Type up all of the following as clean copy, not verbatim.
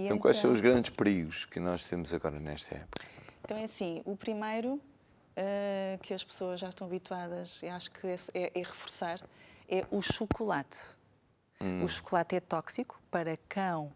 Então, quais são os grandes perigos que nós temos agora nesta época? Então é assim, o primeiro que as pessoas já estão habituadas, e acho que é reforçar, é o chocolate. O chocolate é tóxico para cão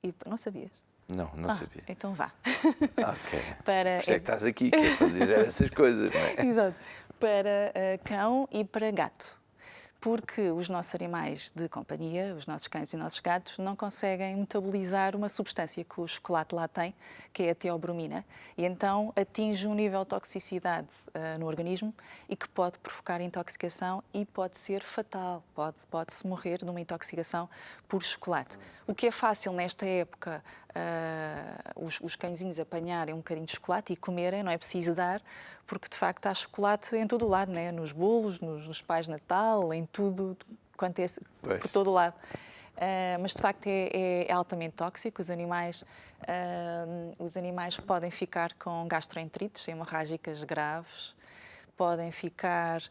e... Não sabias? Não sabia. Então vá. Ok. Para, Por isso é que estás aqui, que é para dizer essas coisas, não é? Exato. Para cão e para gato. Porque os nossos animais de companhia, os nossos cães e os nossos gatos, não conseguem metabolizar uma substância que o chocolate lá tem, que é a teobromina, e então atinge um nível de toxicidade no organismo e que pode provocar intoxicação e pode ser fatal, pode-se morrer de uma intoxicação por chocolate. O que é fácil nesta época, os cãezinhos apanharem um bocadinho de chocolate e comerem, não é preciso dar, porque de facto há chocolate em todo o lado, né? Nos bolos, nos pais de Natal, em tudo, por todo o lado. Mas de facto é altamente tóxico. Os animais podem ficar com gastroenterites hemorrágicas graves, podem ficar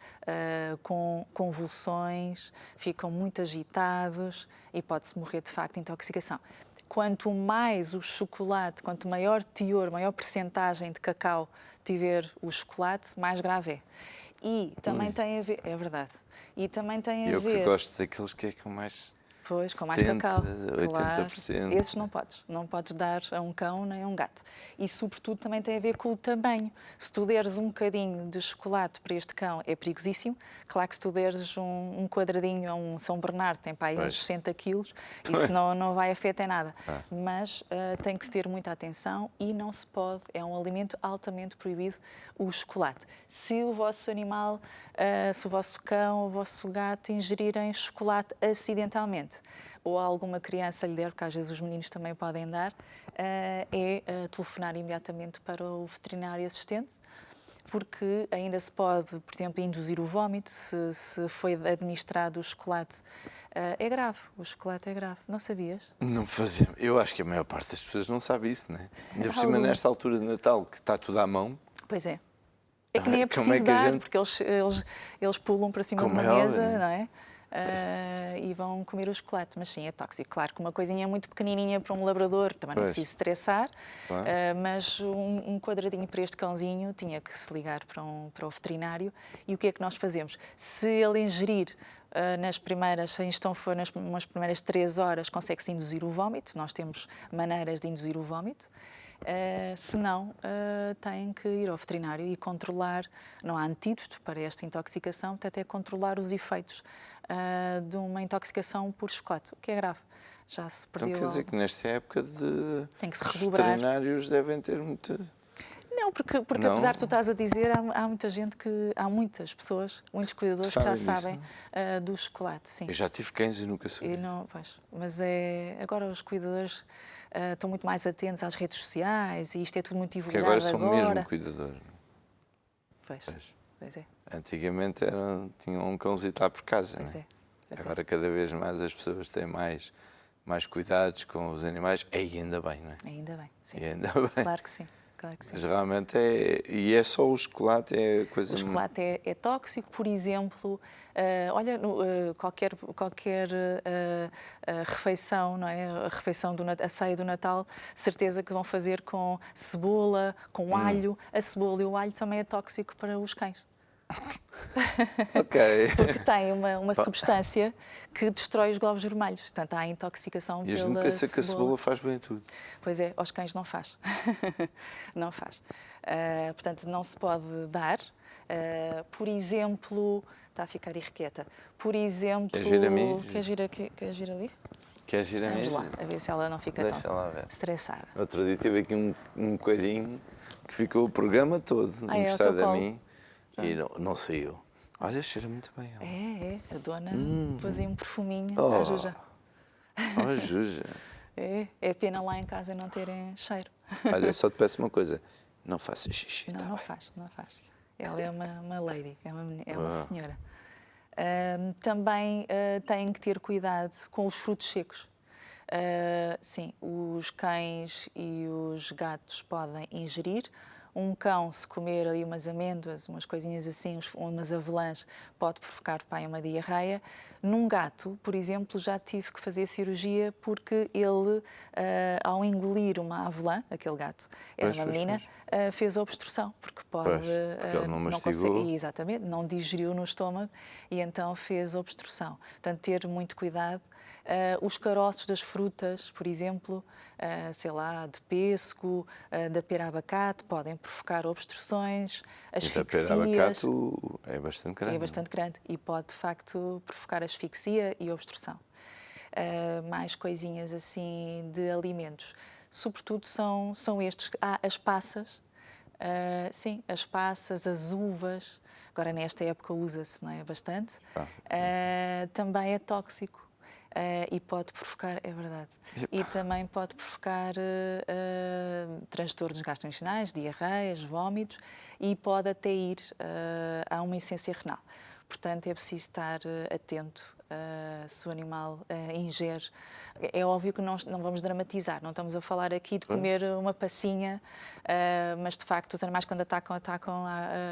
com convulsões, ficam muito agitados e pode-se morrer de facto de intoxicação. Quanto mais o chocolate, quanto maior teor, maior percentagem de cacau tiver o chocolate, mais grave é. E também tem a ver... É verdade. E também tem a ver... Eu que gosto daqueles que é com mais... Pois, com mais 70%, cacau. 80%. Claro. Esses não podes. Não podes dar a um cão nem a um gato. E, sobretudo, também tem a ver com o tamanho. Se tu deres um bocadinho de chocolate para este cão, é perigosíssimo. Claro que se tu deres um quadradinho a um São Bernardo, tem para aí uns 60 quilos, isso não vai afetar nada. Mas tem que se ter muita atenção e não se pode, é um alimento altamente proibido, o chocolate. Se o vosso animal, se o vosso cão ou o vosso gato ingerirem chocolate acidentalmente, ou alguma criança lhe der, porque às vezes os meninos também podem dar, telefonar imediatamente para o veterinário assistente, porque ainda se pode, por exemplo, induzir o vómito, se foi administrado o chocolate. É grave, o chocolate é grave. Não sabias? Não fazia. Eu acho que a maior parte das pessoas não sabe isso, não é? Ainda por cima, nesta altura de Natal, que está tudo à mão. Pois é. É que nem é preciso dar, porque eles pulam para cima de uma mesa, não é? E vão comer o chocolate. Mas sim, é tóxico. Claro que uma coisinha muito pequenininha para um labrador também não é preciso estressar, mas um quadradinho para este cãozinho tinha que se ligar para o veterinário. E o que é que nós fazemos? Se ele ingerir se a ingestão for nas primeiras 3 horas, consegue-se induzir o vómito. Nós temos maneiras de induzir o vómito. Se não, têm que ir ao veterinário e controlar. Não há antídotos para esta intoxicação, até controlar os efeitos de uma intoxicação por chocolate, o que é grave. Já se perdeu. Então quer dizer que nesta época tem que se os redobrar. veterinários devem ter muito... Não, porque apesar de tu estás a dizer, há muita gente há muitas pessoas, muitos cuidadores que já sabem do chocolate. Sim. Eu já tive cães e nunca soube. Mas agora os cuidadores estão muito mais atentos às redes sociais e isto é tudo muito divulgado. Porque agora são mesmo cuidadores. Pois é. Antigamente tinham um cãozito lá por casa. Pois não é? Pois agora cada vez mais as pessoas têm mais cuidados com os animais. E ainda bem, não é? Ainda bem, sim. E ainda bem. Claro que sim. Claro que sim. Mas realmente é só o chocolate, é coisa... O chocolate é tóxico, por exemplo, qualquer refeição, não é? A ceia do Natal, certeza que vão fazer com cebola, com alho. A cebola e o alho também é tóxico para os cães. Ok. Porque tem uma substância que destrói os glóbulos vermelhos. Portanto, há intoxicação pela cebola. E nunca sei que a cebola faz bem tudo. Pois é, aos cães não faz. Não faz. Portanto, não se pode dar. Por exemplo... Está a ficar irrequieta. Por exemplo... Quer ir a mim? Quer ir ali? Quer ir a mim? Vamos lá, a ver se ela não fica tão estressada. Outro dia tive aqui um coelhinho que ficou o programa todo encostado a mim e não saiu. Olha, cheira muito bem. Ela. A dona pôs aí um perfuminho à Juja. Oh, Juja. É pena lá em casa não terem cheiro. Olha, só te peço uma coisa. Não faças xixi, não faz. Ela é uma lady, é uma senhora. Também têm que ter cuidado com os frutos secos. Sim, os cães e os gatos podem ingerir Um cão, se comer ali umas amêndoas, umas coisinhas assim, umas avelãs, pode provocar uma diarreia. Num gato, por exemplo, já tive que fazer cirurgia porque ele, ao engolir uma avelã, aquele gato, era uma menina, fez obstrução, porque pode... porque ele não mastigou. consegue, exatamente, não digeriu no estômago e então fez obstrução. Portanto, ter muito cuidado. Os caroços das frutas, por exemplo, sei lá, de pêssego, da pera-abacate, podem provocar obstruções, asfixias. Da pera-abacate é bastante grande. É bastante grande e pode, de facto, provocar asfixia e obstrução. Mais coisinhas assim de alimentos. Sobretudo são estes. As passas. Sim, as passas, as uvas. Agora, nesta época, usa-se, não é? Bastante. Também é tóxico. E pode provocar, é verdade, e também pode provocar transtornos gastrointestinais, diarreias, vómitos e pode até ir a uma insuficiência renal. Portanto, é preciso estar atento se o animal ingere. É óbvio que não vamos dramatizar, não estamos a falar aqui de comer uma passinha, mas de facto os animais quando atacam,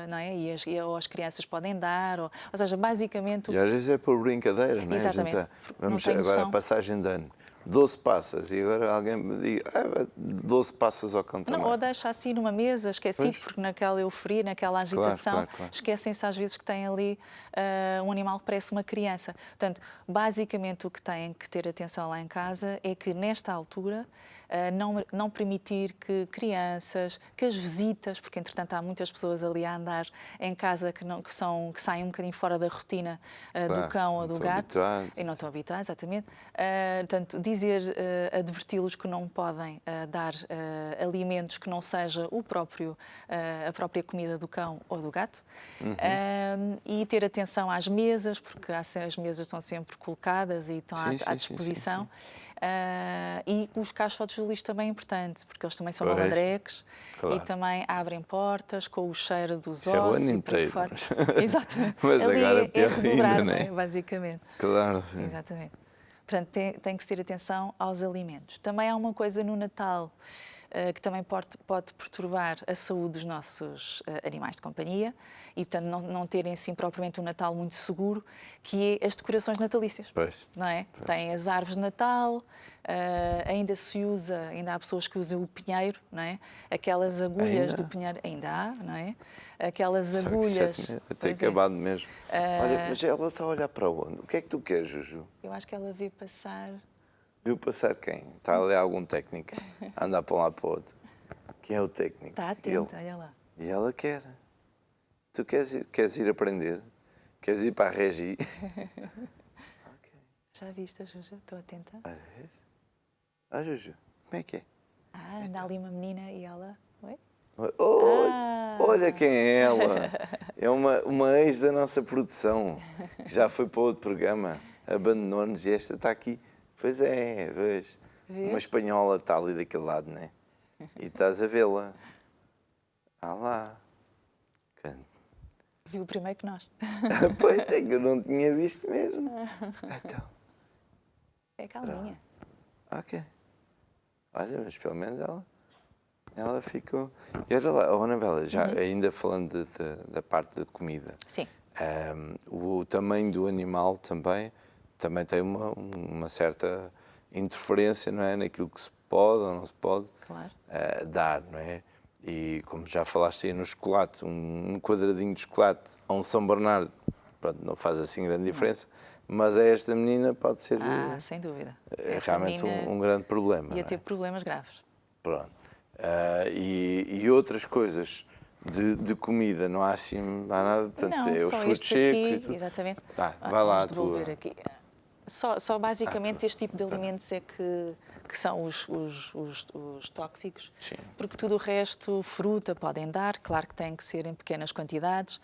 não é? E as crianças podem dar, ou seja, basicamente... E às vezes é por brincadeira, não é? Exatamente. Vamos agora a passagem de ano. 12 passas, e agora alguém me diga 12 passas ao cão também. Não, ou deixa assim numa mesa, esquecido, porque naquela euforia, naquela agitação, claro. Esquecem-se às vezes que tem ali um animal que parece uma criança. Portanto, basicamente o que têm que ter atenção lá em casa é que nesta altura não permitir que crianças, que as visitas, porque entretanto há muitas pessoas ali a andar em casa que saem um bocadinho fora da rotina do cão ou do gato. E não estão habituados, exatamente. Portanto, adverti-los que não podem dar alimentos que não seja a própria comida do cão ou do gato. E ter atenção às mesas, porque as mesas estão sempre colocadas e estão à disposição. E os caixotes de lixo também é importante, porque eles também são malandrecos e também abrem portas com o cheiro dos ossos. É o ano inteiro. Exatamente. Mas ali agora pior redobrar, ainda, não é? Basicamente. Claro. Exatamente. Portanto, tem que se ter atenção aos alimentos. Também há uma coisa no Natal que também pode perturbar a saúde dos nossos animais de companhia e, portanto, não terem, assim, propriamente um Natal muito seguro, que é as decorações natalícias. Não é? Tem as árvores de Natal, ainda há pessoas que usam o pinheiro, não é? Aquelas agulhas do pinheiro, ainda há, não é? Aquelas agulhas... Tem acabado mesmo. Olha, mas ela está a olhar para onde? O que é que tu queres, Juju? Eu acho que ela vê passar... Viu passar quem? Está ali algum técnico a andar para um lado para o outro. Quem é o técnico? Está atenta, olha lá. E ela quer. Tu queres ir aprender? Queres ir para a Regi? Okay. Já viste, Juju? Estou atenta. Olha, Juju, como é que é? Anda ali uma menina e ela... Oi? Olha quem é ela. É uma ex da nossa produção, que já foi para outro programa, abandonou-nos e esta está aqui. Pois é, vês. Uma espanhola está ali daquele lado, não é? E estás a vê-la. Lá. Viu primeiro que nós. Pois é, que eu não tinha visto mesmo. Então. É calminha. Ok. Olha, mas pelo menos ela ficou... E olha lá, Anabela, já ainda falando da parte da comida. Sim. O tamanho do animal também tem uma certa interferência, não é? Naquilo que se pode ou não se pode dar, não é? E como já falaste aí no chocolate, um quadradinho de chocolate a um São Bernardo, pronto, não faz assim grande diferença, mas a esta menina pode ser... sem dúvida. É realmente um grande problema. Ia ter problemas graves. Pronto. E outras coisas de comida, não há assim nada, portanto, não, é os frutos secos. Exatamente. Vai lá, devolver aqui. Só basicamente este tipo de alimentos é que são os tóxicos. Sim. Porque tudo o resto, fruta, podem dar, claro que tem que ser em pequenas quantidades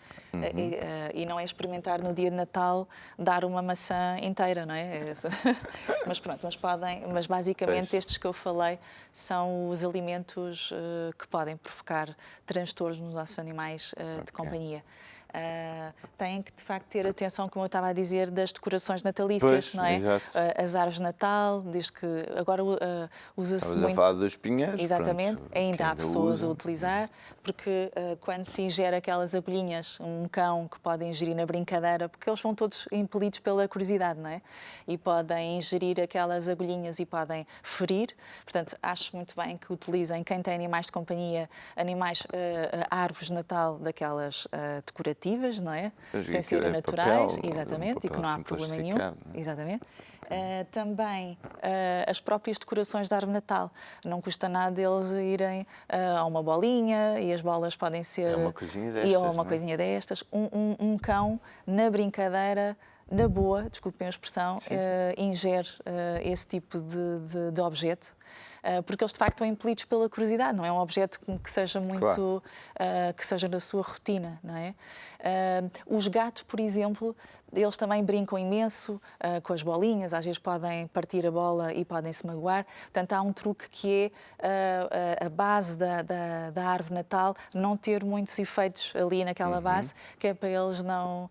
e não é experimentar no dia de Natal dar uma maçã inteira, não é? Mas pronto, mas basicamente estes que eu falei são os alimentos que podem provocar transtornos nos nossos animais de companhia. têm que, de facto, ter atenção, como eu estava a dizer, das decorações natalícias, Pois, não é? exato. As árvores de Natal, desde que agora usa-se Estavas muito... a falar dos pinheiros, Exatamente, pronto, ainda que há pessoas a usa. utilizar, porque quando se ingere aquelas agulhinhas, um cão que pode ingerir na brincadeira, porque eles vão todos impelidos pela curiosidade, não é? E podem ingerir aquelas agulhinhas e podem ferir. Portanto, acho muito bem que utilizem, quem tem animais de companhia, árvores de Natal daquelas decorativas, não é? Pois, Sem aquilo serem é naturais, papel, exatamente, e que papel não há assim problema nenhum. plastificado, não é? Exatamente. Também as próprias decorações da árvore de Natal. Não custa nada eles irem a uma bolinha e as bolas podem ser... É uma coisinha E destas, uma não é? coisinha destas. Um cão, na brincadeira, na boa, desculpem a expressão, Sim, sim, sim. ingere esse tipo de objeto. Porque eles, de facto, estão impelidos pela curiosidade, não é um objeto que seja muito... Claro. que seja da sua rotina, não é? Os gatos, por exemplo, eles também brincam imenso com as bolinhas, às vezes podem partir a bola e podem se magoar. Portanto, há um truque que é a base da árvore de Natal não ter muitos efeitos ali naquela base, que é para eles não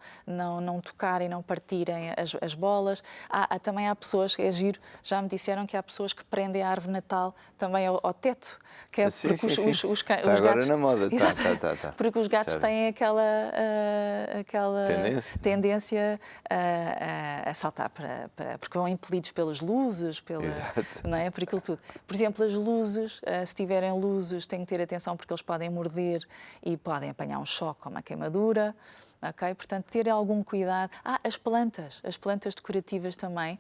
tocarem, não partirem as bolas. Também há pessoas, é giro, já me disseram que há pessoas que prendem a árvore de Natal também ao teto, que é Sim, porque sim, sim. os Está agora gatos... na moda, Exato. tá. Porque os gatos Já vi. têm aquela Tendência. a saltar porque vão impelidos pelas luzes, Exato. não é? Por aquilo tudo. Por exemplo, as luzes, se tiverem luzes, têm que ter atenção porque eles podem morder e podem apanhar um choque ou uma queimadura. Okay? Portanto, ter algum cuidado. As plantas decorativas também.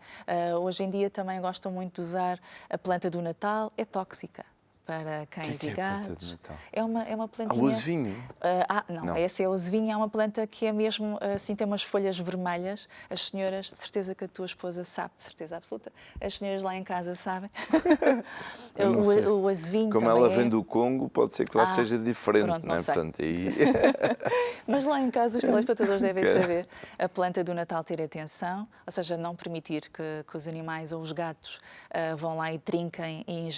Hoje em dia também gostam muito de usar a planta do Natal, é tóxica para cães Que e é a planta gatos. de Natal? É uma plantinha... O azevinho? Não, Não. essa é a osevinha, é uma planta que é mesmo, assim, tem umas folhas vermelhas. As senhoras, de certeza que a tua esposa sabe, de certeza absoluta, as senhoras lá em casa sabem. Eu não sei. O azevinho Como também ela vem do Congo, pode ser que lá seja diferente, pronto, não é? não sei. Portanto, aí... Mas lá em casa os telespectadores devem Ok. saber. A planta do Natal ter atenção, ou seja, não permitir que os animais ou os gatos vão lá e trinquem e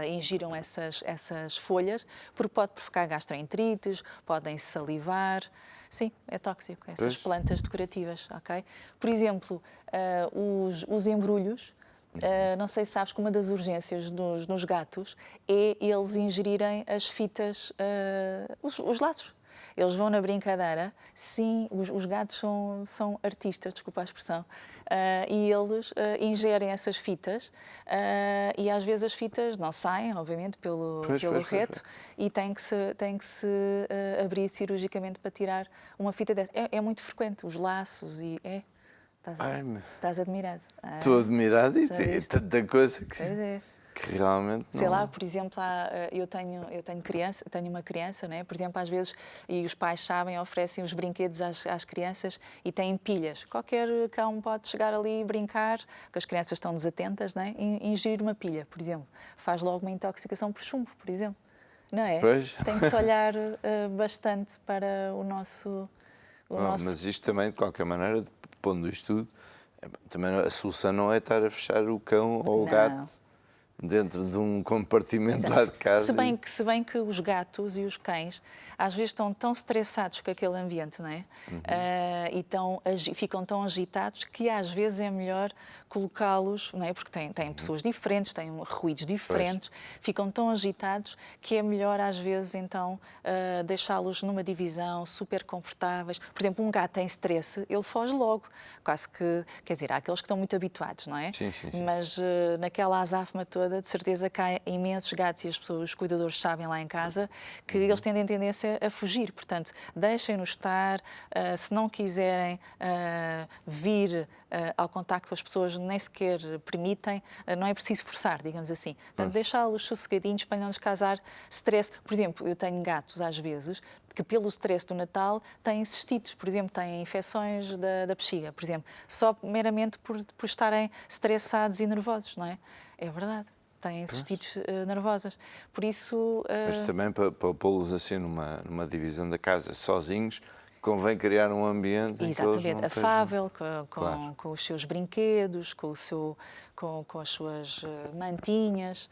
ingiram essas folhas, porque pode provocar gastroenterites, podem salivar. Sim, é tóxico, essas Pois. plantas decorativas, ok? Por exemplo, os embrulhos, não sei se sabes que uma das urgências nos gatos é eles ingerirem as fitas, os laços. Eles vão na brincadeira, sim, os gatos são artistas, desculpa a expressão, e eles ingerem essas fitas e às vezes as fitas não saem, obviamente, pelo reto e tem que se abrir cirurgicamente para tirar uma fita dessa. É muito frequente, os laços e... Estás admirado. Estou admirado e já tem viste? tanta coisa Pois é. que realmente não... Sei lá, por exemplo, eu tenho uma criança, né? Por exemplo, às vezes, e os pais sabem, oferecem os brinquedos às crianças e têm pilhas. Qualquer cão pode chegar ali e brincar, que as crianças estão desatentas, né? E ingerir uma pilha, por exemplo. Faz logo uma intoxicação por chumbo, por exemplo. Não é? Pois. Tem que se olhar bastante para o nosso... Mas isto também, de qualquer maneira, pondo isto tudo, também a solução não é estar a fechar o cão ou o gato dentro de um compartimento lá de casa. Se bem que os gatos e os cães às vezes estão tão estressados com aquele ambiente, não é? E ficam tão agitados que às vezes é melhor colocá-los, não é? Porque têm pessoas diferentes, têm ruídos diferentes, ficam tão agitados que é melhor às vezes então deixá-los numa divisão super confortáveis. Por exemplo, um gato em stress, ele foge logo, quase que, quer dizer, há aqueles que estão muito habituados, não é? Sim. Mas naquela azáfama toda, de certeza que há imensos gatos e os cuidadores sabem lá em casa que eles têm tendência a fugir. Portanto, deixem-nos estar. Se não quiserem vir ao contacto com as pessoas, nem sequer permitem, não é preciso forçar, digamos assim. Portanto, deixá-los sossegadinhos para não lhes causar stress. Por exemplo, eu tenho gatos, às vezes, que pelo stress do Natal têm cistites, por exemplo, têm infecções da bexiga, por exemplo, só meramente por estarem estressados e nervosos, não é? É verdade. Têm cistites nervosas. Por isso... Mas também para pô-los assim numa divisão da casa, sozinhos, convém criar um ambiente em que eles não estejam... afável, Claro. com os seus brinquedos, com as suas mantinhas.